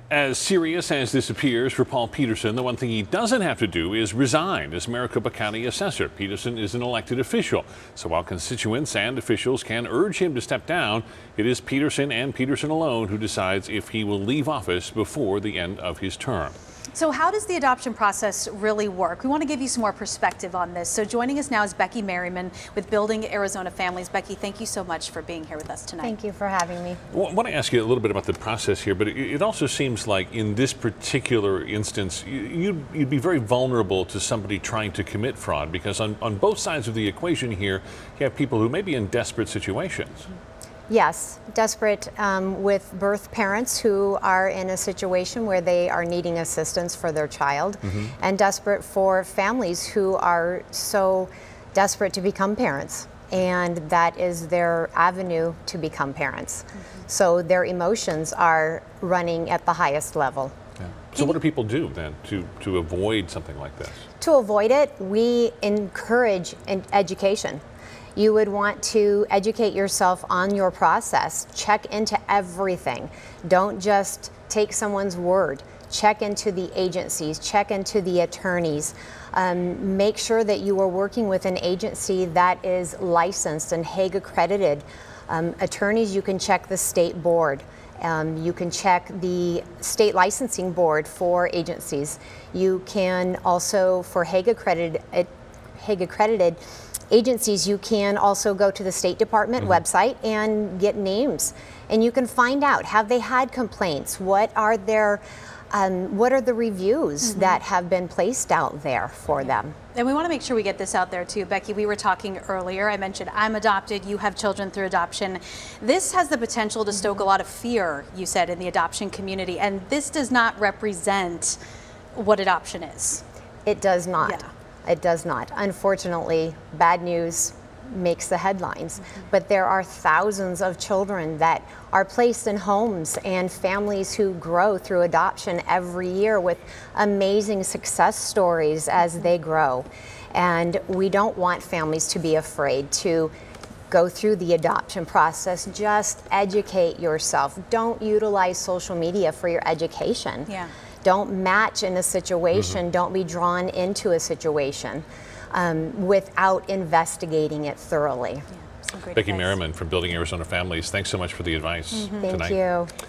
As serious as this appears for Paul Peterson, the one thing he doesn't have to do is resign as Maricopa County Assessor. Peterson is an elected official, so while constituents and officials can urge him to step down, it is Peterson and Peterson alone who decides if he will leave office before the end of his term. So how does the adoption process really work? We want to give you some more perspective on this. So joining us now is Becky Merryman with Building Arizona Families. Becky, thank you so much for being here with us tonight. Thank you for having me. I want to ask you a little bit about the process here, but it also seems like in this particular instance, you'd be very vulnerable to somebody trying to commit fraud, because on both sides of the equation here, you have people who may be in desperate situations. Yes, desperate with birth parents who are in a situation where they are needing assistance for their child, and desperate for families who are so desperate to become parents, and that is their avenue to become parents. So their emotions are running at the highest level. Yeah. So what do people do then to avoid something like this? To avoid it, we encourage education. You would want to educate yourself on your process. Check into everything. Don't just take someone's word. Check into the agencies, check into the attorneys. Make sure that you are working with an agency that is licensed and Hague accredited. Attorneys, you can check the state board. You can check the state licensing board for agencies. You can also, for Hague accredited agencies, you can also go to the State Department website and get names, and you can find out, have they had complaints? What are the reviews that have been placed out there for them? And we want to make sure we get this out there too. Becky, we were talking earlier, I mentioned I'm adopted, you have children through adoption. This has the potential to stoke a lot of fear, you said, in the adoption community, and this does not represent what adoption is. It does not. Yeah. It does not. Unfortunately, bad news makes the headlines, but there are thousands of children that are placed in homes and families who grow through adoption every year with amazing success stories as they grow. And we don't want families to be afraid to go through the adoption process. Just educate yourself. Don't utilize social media for your education. Yeah. Don't match in a situation, don't be drawn into a situation without investigating it thoroughly. Yeah, some great Becky advice. Merryman from Building Arizona Families, thanks so much for the advice tonight. Thank you.